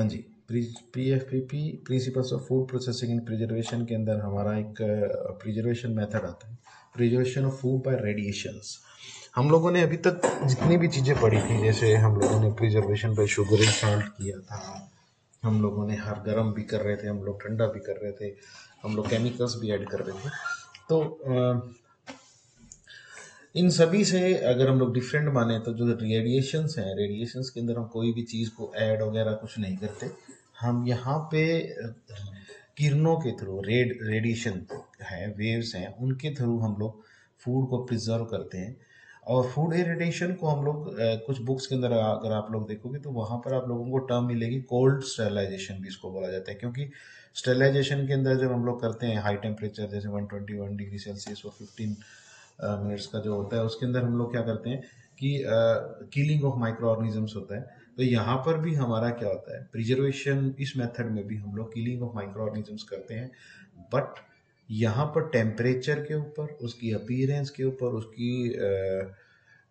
हाँ जी, PFPP principles of food processing and preservation के अंदर हमारा एक प्रिजर्वेशन मेथड आता है, preservation of food by radiations. हम लोगों ने अभी तक जितनी भी चीज़ें पढ़ी थी, जैसे हम लोगों ने प्रिजर्वेशन बाय शुगरिंग सॉल्ट किया था, हम लोगों ने हर गर्म भी कर रहे थे, हम लोग ठंडा भी कर रहे थे, हम लोग केमिकल्स भी ऐड कर रहे थे। तो इन सभी से अगर हम लोग डिफरेंट माने तो जो रेडिएशंस हैं, रेडिएशंस के अंदर हम कोई भी चीज़ को ऐड वगैरह कुछ नहीं करते। हम यहाँ पे किरणों के थ्रू, रेडिएशन है, वेव्स हैं, उनके थ्रू हम लोग फूड को प्रिजर्व करते हैं। और फूड इरिटेशन को हम लोग कुछ बुक्स के अंदर अगर आप लोग देखोगे तो वहाँ पर आप लोगों को टर्म मिलेगी, कोल्ड स्टेरिलाइजेशन भी इसको बोला जाता है। क्योंकि स्टेरिलाइजेशन के अंदर जब हम लोग करते हैं हाई टेम्परेचर जैसे 121 डिग्री सेल्सियस और 15 मिनट्स का जो होता है, उसके अंदर हम लोग क्या करते हैं कि किलिंग ऑफ माइक्रो ऑर्गेनिजम्स होता है। तो यहाँ पर भी हमारा क्या होता है, प्रिजर्वेशन इस मेथड में भी हम लोग किलिंग ऑफ माइक्रो ऑर्गेनिजम्स करते हैं। बट यहाँ पर टेम्परेचर के ऊपर, उसकी अपीयरेंस के ऊपर, उसकी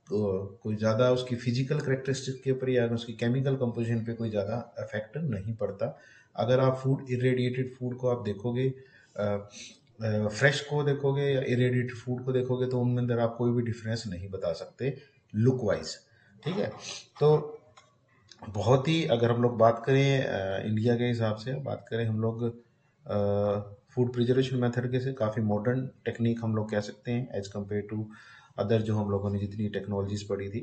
कोई ज़्यादा उसकी फिजिकल करेक्टरिस्टिक के ऊपर या उसकी केमिकल कंपोजिशन पे कोई ज़्यादा इफेक्ट नहीं पड़ता। अगर आप फूड, इरेडिएटेड फूड को आप देखोगे, फ्रेश को देखोगे या इरेडिएटेड फूड को देखोगे, तो उनमें अंदर आप कोई भी डिफरेंस नहीं बता सकते लुक वाइज। ठीक है, तो बहुत ही, अगर हम लोग बात करें इंडिया के हिसाब से बात करें, हम लोग फूड प्रिजर्वेशन मेथड के से काफ़ी मॉडर्न टेक्निक हम लोग कह सकते हैं एज कम्पेयर टू अदर जो हम लोगों ने जितनी टेक्नोलॉजीज पढ़ी थी।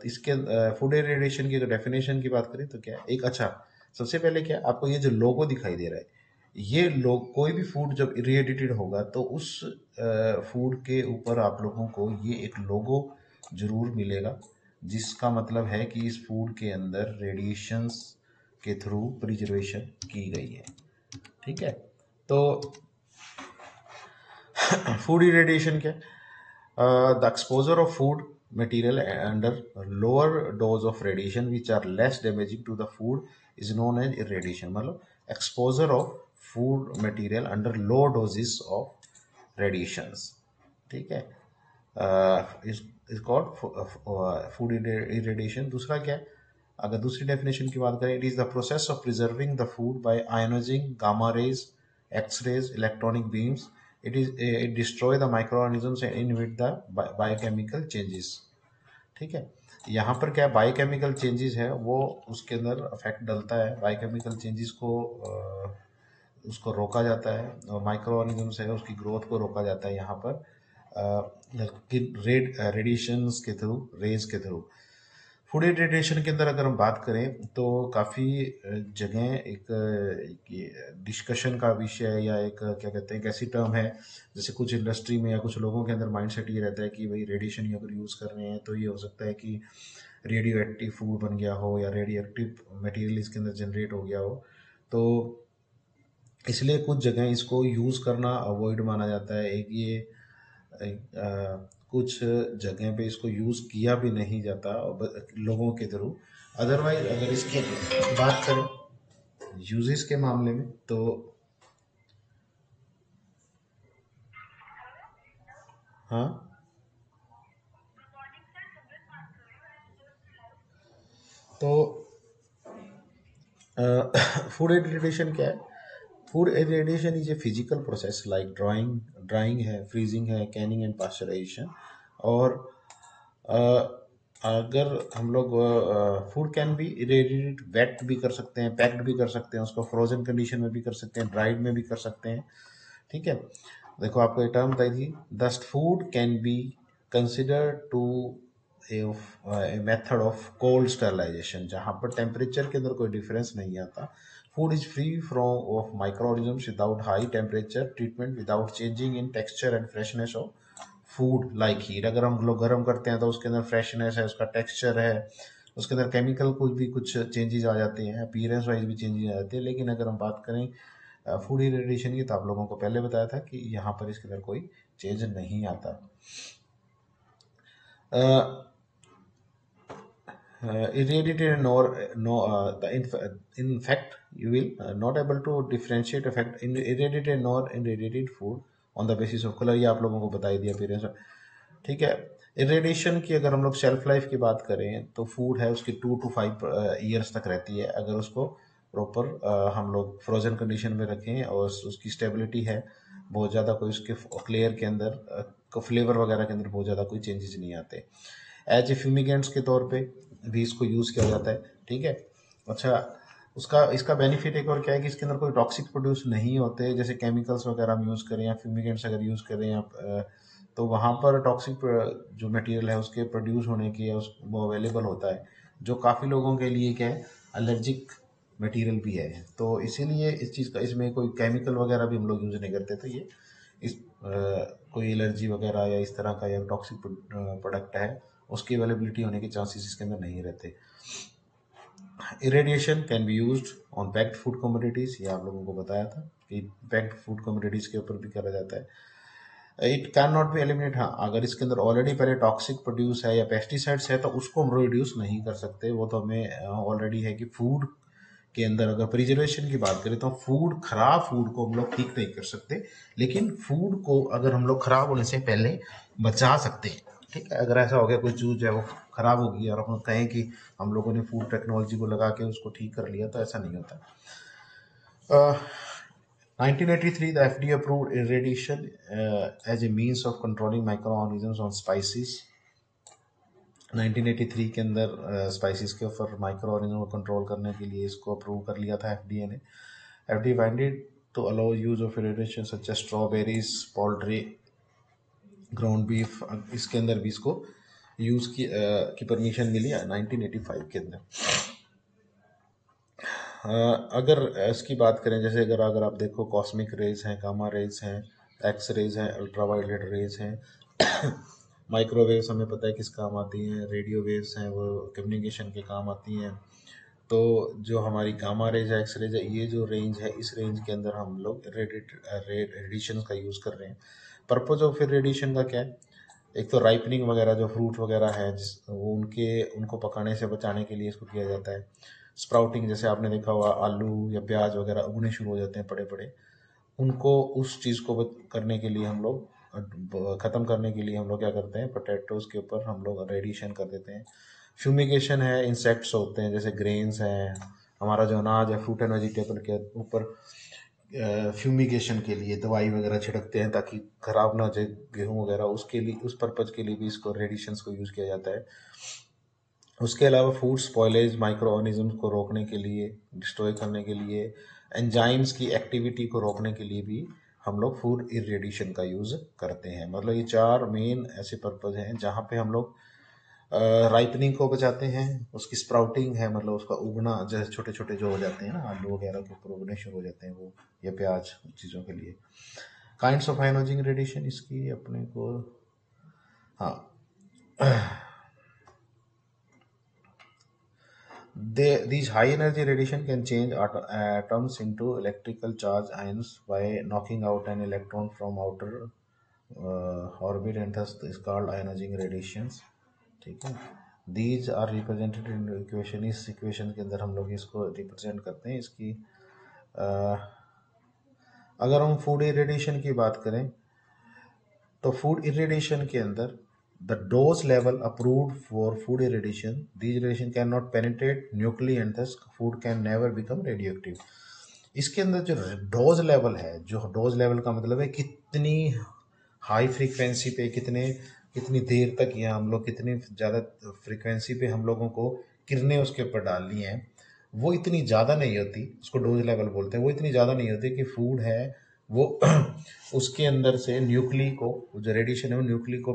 इसके फूड रेडिएशन की अगर डेफिनेशन की बात करें तो क्या है, एक अच्छा, सबसे पहले क्या आपको ये जो लोगो दिखाई दे रहा है, ये लोग, कोई भी फूड जब इरेडिएटेड होगा तो उस फूड के ऊपर आप लोगों को ये एक लोगो जरूर मिलेगा, जिसका मतलब है कि इस फूड के अंदर रेडिएशंस के थ्रू प्रिजर्वेशन की गई है। ठीक है, तो फूड इरेडिएशन क्या, the exposure of food material under lower dose of radiation which are less damaging to the food is known as irradiation। मतलब exposure of food material under low doses of radiations। ठीक है, is called food irradiation। दूसरा क्या है, अगर दूसरी definition की बात करें, it is the process of preserving the food by ionizing gamma rays, x rays, electronic beams. It destroy the microorganisms and inhibit the biochemical changes. ठीक है, यहाँ पर क्या बायोकेमिकल चेंजेस है वो उसके अंदर अफेक्ट डलता है, बायोकेमिकल चेंजेस को उसको रोका जाता है, और माइक्रो ऑर्गेनिजम्स है उसकी ग्रोथ को रोका जाता है यहाँ पर रेडिएशंस के थ्रू, रेज के थ्रू। फूड रेडिएशन के अंदर अगर हम बात करें तो काफ़ी जगह एक डिस्कशन का विषय या एक क्या कहते हैं, एक ऐसी टर्म है, जैसे कुछ इंडस्ट्री में या कुछ लोगों के अंदर माइंडसेट ये रहता है कि भाई रेडिएशन अगर यूज़ कर रहे हैं तो ये हो सकता है कि रेडियो एक्टिव फूड बन गया हो या रेडियो एक्टिव मटेरियल इसके अंदर जनरेट हो गया हो। तो इसलिए कुछ जगह इसको यूज़ करना अवॉइड माना जाता है। एक ये कुछ जगह पे इसको यूज़ किया भी नहीं जाता लोगों के थ्रू। अदरवाइज अगर इसकी बात करें यूजेस के मामले में तो हाँ, तो फूड इरिटेशन क्या है, food irritation is a physical process like drying है, फ्रीजिंग है, कैनिंग एंड पास्चराइजेशन। और अगर हम लोग फूड कैन बी इरेडिएटेड, वेट भी कर सकते हैं, पैक्ड भी कर सकते हैं, उसको फ्रोजन कंडीशन में भी कर सकते हैं, ड्राइड में भी कर सकते हैं। ठीक है, देखो आपको एक टर्म बताई थी, thus food can be consider to a method of cold sterilization, जहाँ पर टेम्परेचर के अंदर कोई डिफरेंस नहीं आता। Food is free from of microorganisms without high temperature treatment, without changing in texture and freshness of food like heat. अगर हम लोग गर्म करते हैं तो उसके अंदर फ्रेशनेस है, उसका टेक्सचर है, उसके अंदर केमिकल कुछ चेंजेस आ जाते हैं, अपीयरेंस वाइज भी चेंजेस आ जाते हैं। लेकिन अगर हम बात करें फूड इरिटेशन की, तो आप लोगों को पहले बताया था कि यहाँ पर इसके अंदर कोई चेंज नहीं आता। Irradiated nor no in fact you will not able to differentiate effect in irradiated nor irradiated food on the basis of color। ये आप लोगों को बताई दिया अपीयरेंस। ठीक है। इरेडिएशन की अगर हम लोग शेल्फ लाइफ की बात करें तो फूड है उसकी 2 to 5 ईयर्स तक रहती है, अगर उसको प्रॉपर हम लोग फ्रोजन कंडीशन में रखें और उसकी स्टेबिलिटी है बहुत ज़्यादा, कोई उसके क्लेयर के अंदर को फ्लेवर वगैरह के अंदर बहुत ज़्यादा कोई चेंजेस नहीं आते। एज ए फ्यूमिगेंट्स के तौर पे भी इसको यूज़ किया जाता है, ठीक है। अच्छा, उसका इसका बेनिफिट एक और क्या है कि इसके अंदर कोई टॉक्सिक प्रोड्यूस नहीं होते, जैसे केमिकल्स वगैरह हम यूज़ करें या फ्यूमिगेंट्स अगर यूज़ करें या तो वहाँ पर टॉक्सिक जो मटेरियल है उसके प्रोड्यूस होने की या उस वो अवेलेबल होता है, जो काफ़ी लोगों के लिए क्या है एलर्जिक मटेरियल भी है। तो इसीलिए इस चीज़ का इसमें कोई केमिकल वगैरह भी हम लोग यूज़ नहीं करते, तो ये इस कोई एलर्जी वगैरह या इस तरह का या टॉक्सिक प्रोडक्ट है उसकी अवेलेबिलिटी होने के चांसेस इसके अंदर नहीं रहते। Irradiation can be used on packed food commodities, ये आप लोगों को बताया था कि पैक्ड फूड कमोडिटीज के ऊपर भी करा जाता है। It can not be eliminate, हाँ अगर इसके अंदर ऑलरेडी पहले टॉक्सिक प्रोड्यूस है या पेस्टिसाइड्स है तो उसको हम रिड्यूस नहीं कर सकते, वो तो हमें ऑलरेडी है कि फूड के अंदर अगर प्रिजर्वेशन की बात करें तो फूड खराब फूड को हम लोग ठीक नहीं कर सकते, लेकिन फूड को अगर हम लोग खराब होने से पहले बचा सकते हैं, ठीक है। अगर ऐसा हो गया कोई चीज़ है वो खराब होगी और हम कहें कि हम लोगों ने फूड टेक्नोलॉजी को लगा के उसको ठीक कर लिया, तो ऐसा नहीं होता। 1983 the FDA approved irradiation as a means of controlling microorganisms on spices। 1983 के अंदर स्पाइसेस के ऊपर माइक्रो ऑर्गेनिज्म को कंट्रोल करने के लिए इसको अप्रूव कर लिया था एफडीए ने। FDA wanted to allow use of irritation such as strawberries, poultry, ground beef, इसके अंदर भी इसको यूज की परमिशन मिली 1985 के अंदर। अगर इसकी बात करें जैसे अगर आप देखो कॉस्मिक रेज हैं, गामा रेज हैं, एक्स रेज हैं, अल्ट्रावायलेट रेज हैं, माइक्रोवेव्स हमें पता है किस काम आती हैं, रेडियो वेव्स हैं वो कम्युनिकेशन के काम आती हैं। तो जो हमारी गामा रेज है, एक्स रेज है, ये जो रेंज है इस रेंज के अंदर हम लोग रेडिएशन का यूज़ कर रहे हैं। पर्पज ऑफ रेडिएशन का क्या है, एक तो राइपनिंग वगैरह जो फ्रूट वगैरह है वो उनको पकाने से बचाने के लिए इसको किया जाता है। स्प्राउटिंग, जैसे आपने देखा होगा आलू या प्याज वगैरह उगने शुरू हो जाते हैं बड़े बड़े, उनको उस चीज़ को करने के लिए हम लोग ख़त्म करने के लिए हम लोग क्या करते हैं, पोटैटोज़ के ऊपर हम लोग रेडिएशन कर देते हैं। फ्यूमिगेशन है, इंसेक्ट्स होते हैं जैसे ग्रेन्स हैं, हमारा जो अनाज है फ्रूट एंड वेजिटेबल के ऊपर फ्यूमिगेशन के लिए दवाई वगैरह छिड़कते हैं ताकि ख़राब ना हो जाए गेहूँ वगैरह, उसके लिए उस पर्पज़ के लिए भी इसको रेडिएशंस को यूज़ किया जाता है। उसके अलावा फूड स्पॉयलेज माइक्रो ऑर्गेनिज्म्स को रोकने के लिए, डिस्ट्रॉय करने के लिए, एंजाइम्स की एक्टिविटी को रोकने के लिए भी हम लोग फूड इरेडिएशन का यूज़ करते हैं। मतलब ये 4 मेन ऐसे पर्पज़ हैं जहाँ पे हम लोग राइपनिंग को बचाते हैं, उसकी स्प्राउटिंग है मतलब उसका उगना, जैसे छोटे छोटे जो हो जाते हैं ना आलू वगैरह के ऊपर उगने शुरू हो जाते हैं वो, या प्याज चीज़ों के लिए। काइंड्स ऑफ आयोनाइजिंग रेडिएशन इसकी अपने को, हाँ these high energy radiation can change atoms into electrical charge ions by knocking out an electron from outer orbit, and thus is called ionizing radiations, ठीक है। These are represented in equation, इस equation के अंदर हम लोग इसको represent करते हैं। इसकी अगर हम फूड इरेडिएशन की बात करें तो फूड इरेडिएशन के अंदर the dose level approved for food irradiation, these radiation cannot penetrate nuclei and thus food can never become radioactive। इसके अंदर जो डोज लेवल है, जो डोज लेवल का मतलब है कितनी हाई फ्रीक्वेंसी पे कितनी देर तक या हम लोग कितनी ज़्यादा फ्रीक्वेंसी पे हम लोगों को किरणें उसके ऊपर डालनी है, वो इतनी ज़्यादा नहीं होती, उसको डोज लेवल बोलते हैं। वो इतनी ज़्यादा नहीं होती कि फूड है वो उसके अंदर से न्यूक्ली को, जो रेडिएशन है वो न्यूक्ली को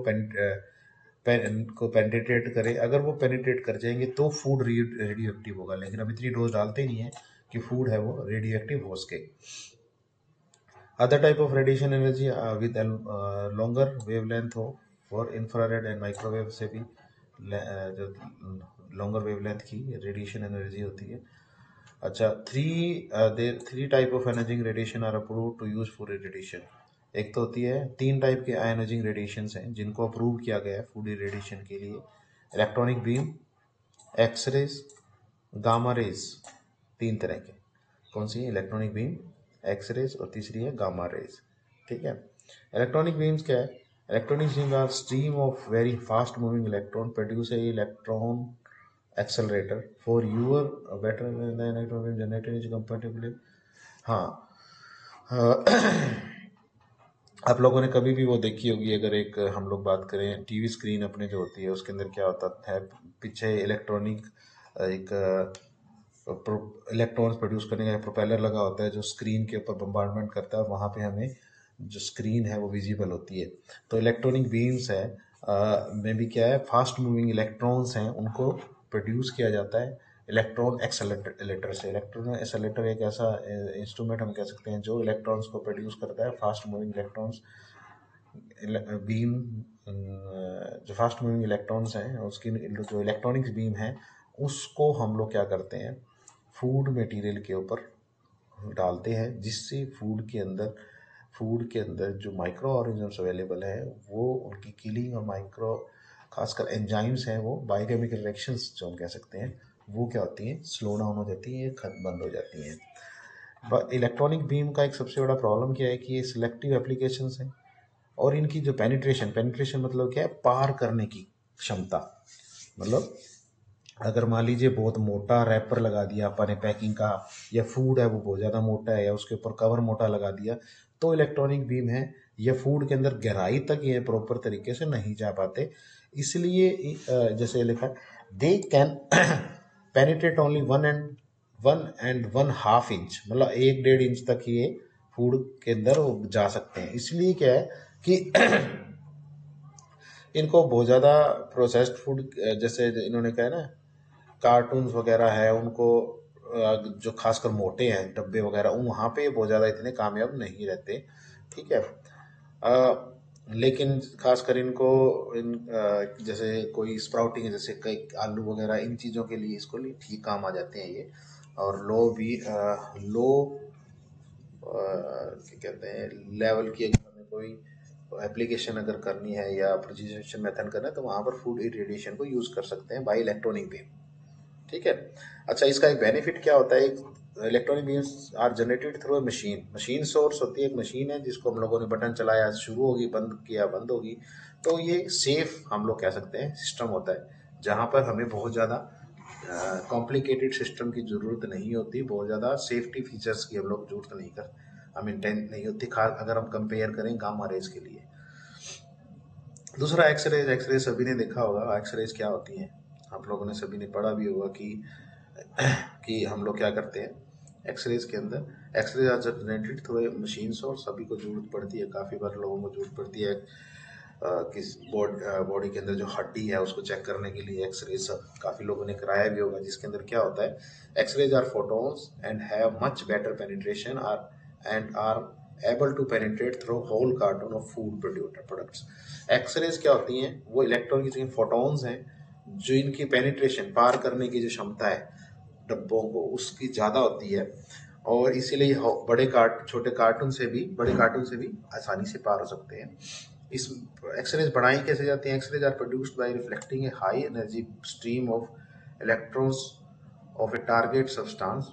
पेनिट्रेट करे। अगर वो पेनिट्रेट कर जाएंगे तो फूड रेडियो एक्टिव होगा, लेकिन अब इतनी डोज डालते ही नहीं है कि फूड है वो रेडियो एक्टिव हो सके। Other type of radiation energy with longer wavelength हो, फॉर इंफ्रारेड एंड माइक्रोवेव से भी जो लॉन्गर वेवलेंथ की रेडिएशन एनर्जी होती है। अच्छा, three type of energising radiation are approve to use for radiation. एक तो होती है 3 टाइप के आयनाइजिंग रेडिएशंस हैं जिनको अप्रूव किया गया है फूड रेडिएशन के लिए। Electronic beam, x rays, gamma rays, 3 तरह के। कौन सी है? इलेक्ट्रॉनिक बीम, एक्स रेज और तीसरी है गामा रेज, ठीक है। इलेक्ट्रॉनिक बीम्स क्या है? Electronic streams are stream of very fast moving electron produce a electron accelerator for your better than the electron beam generated is compatible. हाँ, आप लोगों ने कभी भी वो देखी होगी, अगर एक हम लोग बात करें टीवी स्क्रीन अपने जो होती है उसके अंदर क्या होता है, पीछे इलेक्ट्रॉनिक एक इलेक्ट्रॉन्स प्रोड्यूस करने का प्रोपेलर लगा होता है जो स्क्रीन के ऊपर बम्बार्डमेंट करता है, वहाँ पे हमें जो स्क्रीन है वो विजिबल होती है। तो इलेक्ट्रॉनिक बीम्स है में भी क्या है, फास्ट मूविंग इलेक्ट्रॉन्स हैं उनको प्रोड्यूस किया जाता है इलेक्ट्रॉन एक्सेलेटर से। इलेक्ट्रॉन एक्सेलेटर एक ऐसा इंस्ट्रूमेंट हम कह सकते हैं जो इलेक्ट्रॉन्स को प्रोड्यूस करता है, फास्ट मूविंग इलेक्ट्रॉन्स बीम, जो फास्ट मूविंग इलेक्ट्रॉन्स हैं उसकी जो इलेक्ट्रॉनिक्स बीम है उसको हम लोग क्या करते हैं, फूड मटेरियल के ऊपर डालते हैं, जिससे फूड के अंदर जो माइक्रो ऑर्गेनिजम्स अवेलेबल है वो उनकी किलिंग और माइक्रो खासकर एंजाइम्स हैं वो बायोकेमिकल रिएक्शंस जो हम कह सकते हैं वो क्या होती हैं, स्लो डाउन हो जाती हैं, बंद हो जाती हैं। इलेक्ट्रॉनिक बीम का एक सबसे बड़ा प्रॉब्लम क्या है कि ये सिलेक्टिव एप्लीकेशंस हैं और इनकी जो पेनिट्रेशन मतलब क्या है, पार करने की क्षमता। मतलब अगर मान लीजिए बहुत मोटा रैपर लगा दिया अपन ने पैकिंग का, या फूड है वो बहुत ज़्यादा मोटा है या उसके ऊपर कवर मोटा लगा दिया, तो इलेक्ट्रॉनिक बीम है या फूड के अंदर गहराई तक ये प्रॉपर तरीके से नहीं जा पाते। इसलिए जैसे लिखा they can penetrate only 1.5 inch, मतलब 1-1.5 इंच तक ये फूड के अंदर जा सकते हैं। इसलिए क्या है कि इनको बहुत ज़्यादा प्रोसेस्ड फूड, जैसे इन्होंने कहा ना कार्टून्स वगैरह है उनको जो खासकर मोटे हैं डब्बे वगैरह, वहाँ पे बहुत ज़्यादा इतने कामयाब नहीं रहते, ठीक है। लेकिन खासकर इनको जैसे कोई स्प्राउटिंग जैसे कई आलू वगैरह इन चीज़ों के लिए इसको लिए ठीक काम आ जाते हैं ये। और लो क्या कहते हैं लेवल की अगर हमें कोई एप्लीकेशन अगर करनी है या प्रोसीजरेशन मेथड करना है तो वहाँ पर फूड इरेडिएशन को यूज़ कर सकते हैं बाय इलेक्ट्रॉनिक बीम, ठीक है। अच्छा, इसका एक बेनिफिट क्या होता है, electronic beams are generated through machine source होती है, एक मशीन है जिसको हम लोगों ने बटन चलाया शुरू होगी, बंद किया बंद होगी। तो ये सेफ हम लोग कह सकते हैं सिस्टम होता है जहाँ पर हमें बहुत ज़्यादा कॉम्प्लिकेटेड सिस्टम की ज़रूरत नहीं होती, बहुत ज़्यादा सेफ्टी फीचर्स की हम लोग जरूरत नहीं कर हमें इंटेंट नहीं होती, खास अगर हम कंपेयर करें गामा रेज के लिए। दूसरा एक्सरेज सभी ने देखा होगा, एक्सरेज क्या होती हैं, आप लोगों ने सभी ने पढ़ा भी होगा कि हम लोग क्या करते हैं एक्सरेज के अंदर। X-rays are generated through machine source, सभी को जरूरत पड़ती है, काफ़ी बार लोगों को जरूरत पड़ती है किस बॉडी के अंदर जो हड्डी है उसको चेक करने के लिए एक्सरेज काफ़ी लोगों ने कराया भी होगा, जिसके अंदर क्या होता है, x-rays are photons and have much better penetration are able to penetrate through whole carton of food products. X-rays क्या होती हैं, वो इलेक्ट्रॉन की फोटोन्स हैं जो इनकी पेनिट्रेशन पार करने की जो क्षमता है डब्बों को उसकी ज़्यादा होती है, और इसीलिए छोटे कार्टून से भी आसानी से पार हो सकते हैं। इस एक्सरेज बढ़ाई कैसे जाती हैं, x-rays are produced by reflecting a high energy stream of electrons off a target substance.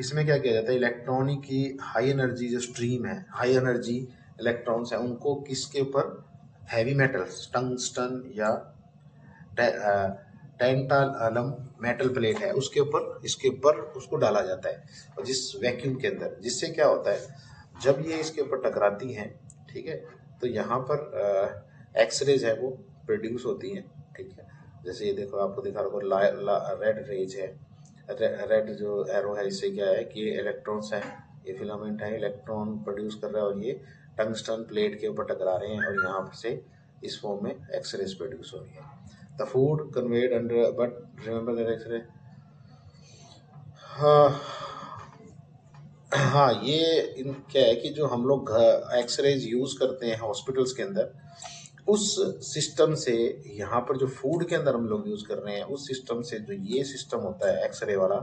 इसमें क्या किया जाता है, इलेक्ट्रॉनिक की हाई एनर्जी जो स्ट्रीम है, हाई एनर्जी इलेक्ट्रॉन्स है उनको किसके ऊपर, हैवी मेटल्स टंगस्टन या टेंटालम मेटल प्लेट है उसके ऊपर, इसके ऊपर उसको डाला जाता है, और जिस वैक्यूम के अंदर, जिससे क्या होता है जब ये इसके ऊपर टकराती हैं, ठीक है, तो यहाँ पर एक्सरेज है वो प्रोड्यूस होती हैं, ठीक है। जैसे ये देखो आपको दिखा रहा होगा रेड रेज है, रेड जो एरो है, इससे क्या है कि ये इलेक्ट्रॉन्स हैं, ये फिलामेंट है, इलेक्ट्रॉन प्रोड्यूस कर रहा है और ये टंगस्टन प्लेट के ऊपर टकरा रहे हैं और यहाँ से इस फॉर्म में एक्सरेज प्रोड्यूस हो रही है। The food conveyed under but remember that x-ray. हाँ, ये क्या है कि जो हम लोग एक्सरेज यूज़ करते हैं हॉस्पिटल्स के अंदर, उस सिस्टम से यहाँ पर जो फूड के अंदर हम लोग यूज़ कर रहे हैं उस सिस्टम से जो ये सिस्टम होता है एक्सरे वाला,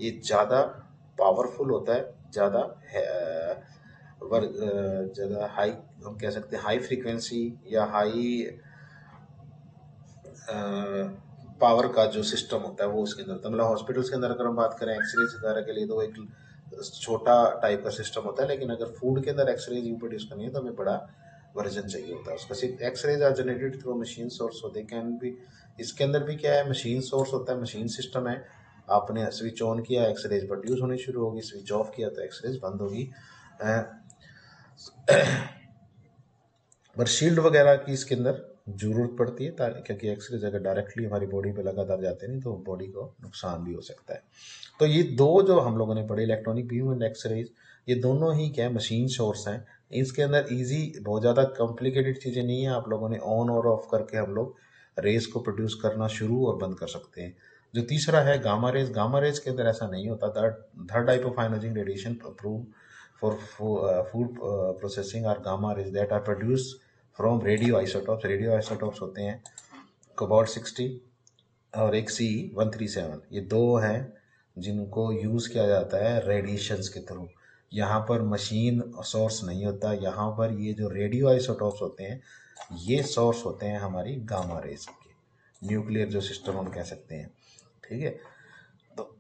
ये ज़्यादा पावरफुल होता है, ज़्यादा हाई हम कह सकते हैं, हाई फ्रीक्वेंसी या हाई पावर का जो सिस्टम होता है वो उसके अंदर होता है। मतलब हॉस्पिटल्स के अंदर अगर हम बात करें एक्सरे वगैरह के लिए तो एक छोटा टाइप का सिस्टम होता है, लेकिन अगर फूड के अंदर एक्सरे यू प्रोड्यूस करनी है तो हमें बड़ा वर्जन चाहिए होता है उसका। सिर्फ x-rays are generated through machine source, they can भी, इसके अंदर भी क्या है, मशीन सोर्स होता है, मशीन सिस्टम है। आपने स्विच ऑन किया, एक्सरेज प्रोड्यूस होनी शुरू होगी, स्विच ऑफ किया तो एक्सरेज बंद होगी। पर शील्ड वगैरह की इसके अंदर जरूरत पड़ती है, क्योंकि एक्सरेज अगर डायरेक्टली हमारी बॉडी पे लगातार जाते नहीं तो बॉडी को नुकसान भी हो सकता है। तो ये दो जो हम लोगों ने पढ़े, इलेक्ट्रॉनिक बीम एंड एक्सरेज, ये दोनों ही क्या है, मशीन सोर्स हैं। इसके अंदर इजी, बहुत ज़्यादा कॉम्प्लिकेटेड चीज़ें नहीं है। आप लोगों ने ऑन और ऑफ करके हम लोग रेस को प्रोड्यूस करना शुरू और बंद कर सकते हैं। जो तीसरा है गामा रेज, गामा रेज के अंदर ऐसा नहीं होता। Third type of ionizing radiation approve for food processing are gamma rays that are produce from radioisotopes. Radioisotopes होते हैं कोबाल्ट 60 और एक C137, ये दो हैं जिनको यूज़ किया जाता है रेडिएशंस के थ्रू। यहाँ पर मशीन सोर्स नहीं होता, यहाँ पर ये जो रेडियो आइसोटॉप्स होते हैं ये सोर्स होते हैं हमारी गामा रेज के, न्यूक्लियर जो सिस्टम हम कह सकते हैं। ठीक है, तो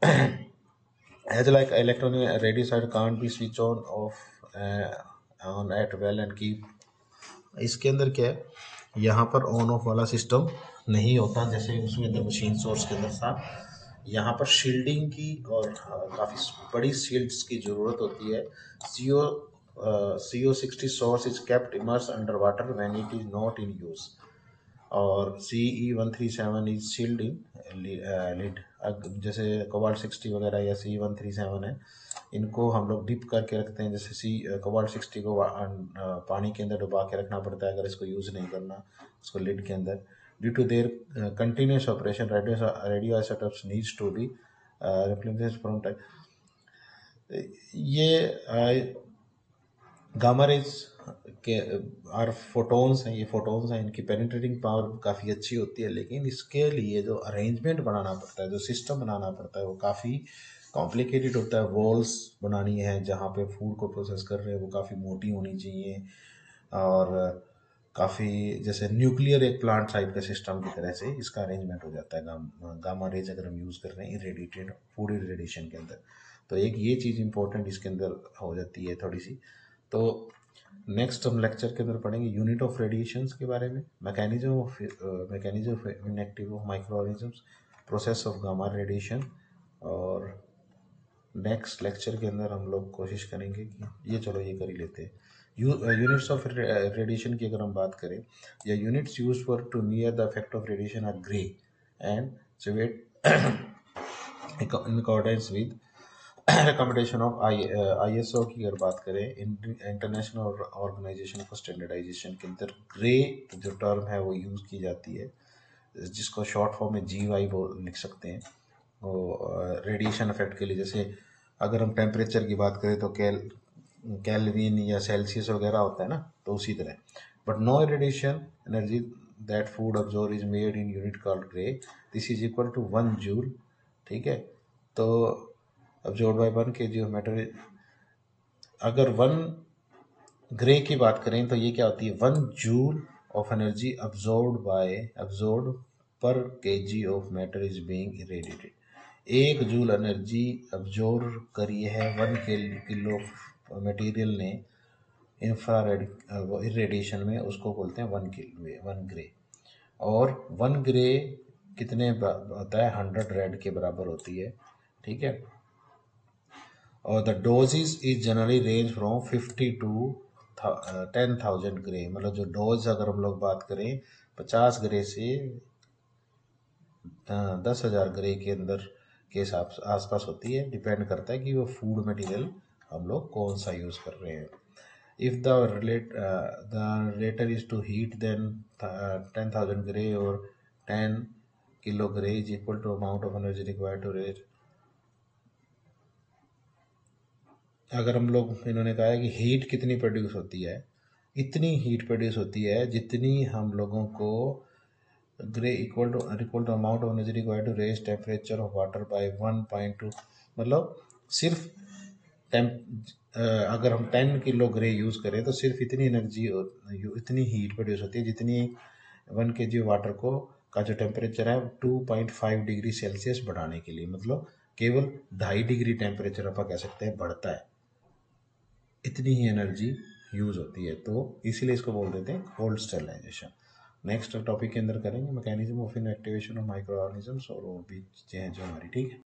as like electronic radio side can't be switch on off on at well and keep. इसके अंदर क्या है, यहाँ पर ऑन ऑफ वाला सिस्टम नहीं होता जैसे उसमें अंदर मशीन सोर्स के अंदर था। यहाँ पर शील्डिंग की और काफ़ी बड़ी शील्ड्स की ज़रूरत होती है। CO60 source is kept immerse under water when it is not in use, और CE137 is shield in lead. जैसे कोबाल्ट 60 वगैरह या CE137 है, इनको हम लोग डिप करके रखते हैं। जैसे कोबाल्ट 60 को पानी के अंदर डुबा के रखना पड़ता है अगर इसको यूज़ नहीं करना, उसको लिड के अंदर। Due to their continuous operation radioisotopes needs to be replaced from time. ये गामा रेज के आर फोटोन्स हैं, ये फोटोन्स हैं, इनकी पेनिट्रेटिंग पावर काफ़ी अच्छी होती है, लेकिन इसके लिए जो अरेंजमेंट बनाना पड़ता है, जो सिस्टम बनाना पड़ता है वो काफ़ी कॉम्प्लिकेटेड होता है। वॉल्स बनानी है जहाँ पे फूड को प्रोसेस कर रहे हैं वो काफ़ी मोटी होनी चाहिए, और काफ़ी जैसे न्यूक्लियर एक प्लांट टाइप के सिस्टम की तरह से इसका अरेंजमेंट हो जाता है गामा रेज अगर हम यूज़ कर रहे हैं इरेडिएटेड फूड इरेडिएशन के अंदर। तो एक ये चीज़ इंपॉर्टेंट इसके अंदर हो जाती है थोड़ी सी। तो नेक्स्ट हम लेक्चर के अंदर पढ़ेंगे यूनिट ऑफ रेडिएशंस के बारे में, mechanism of inactive of micro organisms, process of gamma radiation. और नेक्स्ट लेक्चर के अंदर हम लोग कोशिश करेंगे कि ये, चलो ये कर ही लेते हैं। यूनिट्स ऑफ रेडिएशन की अगर हम बात करें, या units use for to near the effect of radiation are gray and sievert in accordance with recommendation of ISO की अगर बात करें, इंटरनेशनल ऑर्गेनाइजेशन फॉर स्टैंडर्डाइजेशन के अंदर ग्रे जो टर्म है वो यूज़ की जाती है, जिसको शॉर्ट फॉर्म में GY लिख सकते हैं। वो रेडिएशन इफेक्ट के लिए, जैसे अगर हम टेम्परेचर की बात करें तो केल्विन या सेल्सियस वगैरह होता है ना, तो उसी तरह। But no radiation energy that food absorb is made in unit called gray, this is equal to 1 joule. ठीक है, तो absorb by 1 kg of matter. अगर 1 ग्रे की बात करें तो ये क्या होती है, 1 जूल ऑफ एनर्जी अब्जॉर्ब पर kg of matter is being irradiated. 1 joule energy absorb करी है 1 किलो मटेरियल ने इंफ्रारेड इरेडिएशन में, उसको बोलते हैं 1 ग्रे। और 1 ग्रे कितने होता है, 100 रेड के बराबर होती है। ठीक है, और the doses is generally range from 50 to 10,000 gray. मतलब जो डोज अगर हम लोग बात करें 50 ग्रे से 10,000 ग्रे के अंदर के आसपास होती है। डिपेंड करता है कि वो फूड मटेरियल हम लोग कौन सा यूज़ कर रहे हैं। If the rater is to heat then 10,000 gray और 10 kilo gray is equal to amount of energy required to raise. अगर हम लोग, इन्होंने कहा है कि हीट कितनी प्रोड्यूस होती है, इतनी हीट प्रोड्यूस होती है जितनी हम लोगों को gray equal to amount of energy required to raise temperature of water by 1.2। मतलब सिर्फ अगर हम 10 किलो ग्रे यूज़ करें तो सिर्फ इतनी एनर्जी, इतनी हीट प्रोड्यूस होती है जितनी 1 kg वाटर को का जो टेम्परेचर है 2.5 डिग्री सेल्सियस बढ़ाने के लिए। मतलब केवल 2.5 डिग्री टेम्परेचर आप कह सकते हैं बढ़ता है, इतनी ही एनर्जी यूज़ होती है, तो इसीलिए इसको बोल देते हैं कोल्ड स्टरलाइजेशन। नेक्स्ट टॉपिक के अंदर करेंगे mechanism of inactivation of micro organisms, और वो भी चीज़ें हैं जो हमारी, ठीक है।